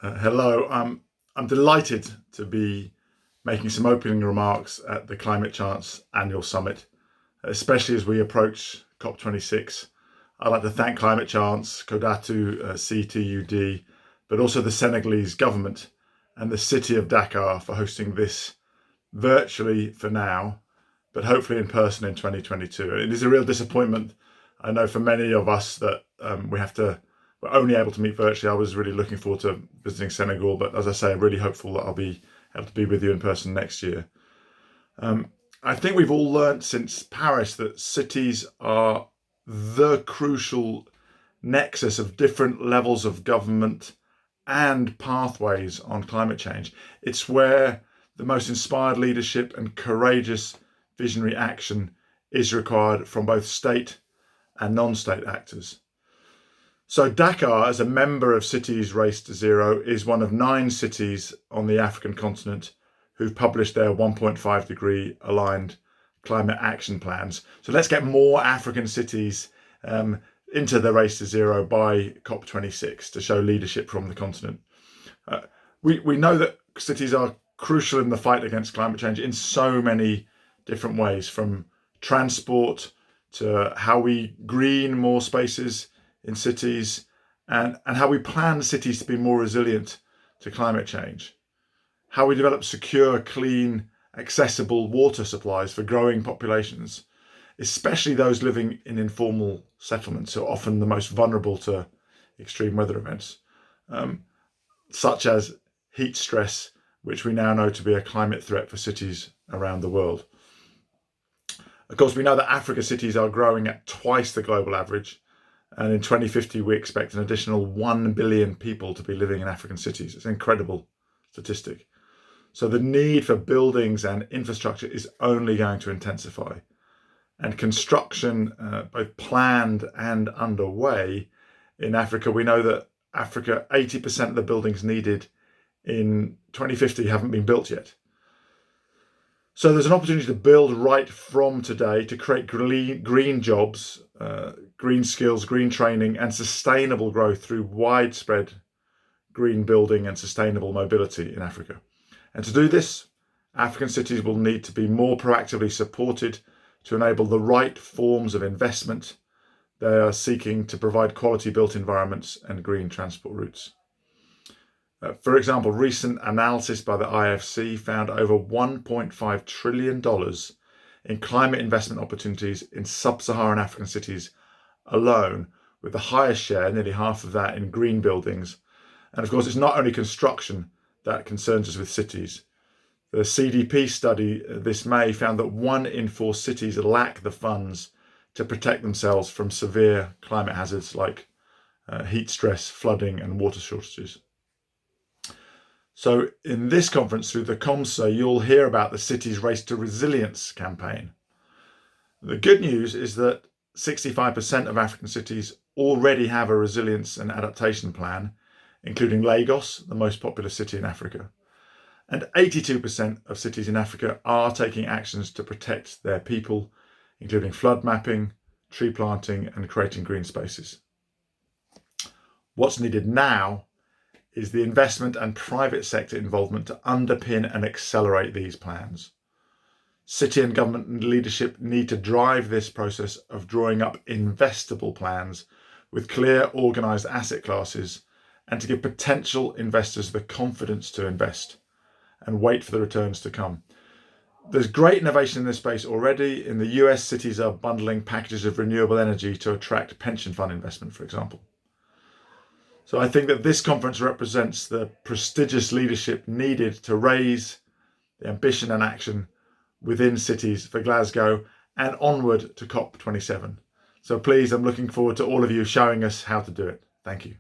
Hello, I'm delighted to be making some opening remarks at the Climate Chance annual summit, especially as we approach COP26. I'd like to thank Climate Chance, Kodatu, CTUD, but also the Senegalese government and the city of Dakar for hosting this virtually for now, but hopefully in person in 2022. It is a real disappointment, I know, for many of us that we're only able to meet virtually. I was really looking forward to visiting Senegal, but as I say, I'm really hopeful that I'll be able to be with you in person next year. I think we've all learnt since Paris that cities are the crucial nexus of different levels of government and pathways on climate change. It's where the most inspired leadership and courageous visionary action is required from both state and non-state actors. So Dakar, as a member of Cities Race to Zero, is one of 9 cities on the African continent who've published their 1.5 degree aligned climate action plans. So let's get more African cities into the Race to Zero by COP26 to show leadership from the continent. We know that cities are crucial in the fight against climate change in so many different ways, from transport to how we green more spaces in cities and how we plan cities to be more resilient to climate change, how we develop secure, clean, accessible water supplies for growing populations, especially those living in informal settlements who are often the most vulnerable to extreme weather events, such as heat stress, which we now know to be a climate threat for cities around the world. Of course, we know that Africa cities are growing at twice the global average. And in 2050, we expect an additional 1 billion people to be living in African cities. It's an incredible statistic. So the need for buildings and infrastructure is only going to intensify. And construction, both planned and underway in Africa, we know that 80% of the buildings needed in 2050 haven't been built yet. So there's an opportunity to build right from today to create green jobs, green skills, green training, and sustainable growth through widespread green building and sustainable mobility in Africa. And to do this, African cities will need to be more proactively supported to enable the right forms of investment. They are seeking to provide quality built environments and green transport routes. For example, recent analysis by the IFC found over $1.5 trillion in climate investment opportunities in sub-Saharan African cities alone, with the highest share, nearly half of that, in green buildings. And of course, it's not only construction that concerns us with cities. The CDP study this May found that 1 in 4 cities lack the funds to protect themselves from severe climate hazards like heat stress, flooding, and water shortages. So in this conference, through the COMSA, you'll hear about the Cities Race to Resilience campaign. The good news is that 65% of African cities already have a resilience and adaptation plan, including Lagos, the most popular city in Africa. And 82% of cities in Africa are taking actions to protect their people, including flood mapping, tree planting, and creating green spaces. What's needed now is the investment and private sector involvement to underpin and accelerate these plans. City and government leadership need to drive this process of drawing up investable plans with clear, organised asset classes, and to give potential investors the confidence to invest and wait for the returns to come. There's great innovation in this space already. In the US, cities are bundling packages of renewable energy to attract pension fund investment, for example. So I think that this conference represents the prestigious leadership needed to raise the ambition and action within cities for Glasgow and onward to COP27. So please, I'm looking forward to all of you showing us how to do it. Thank you.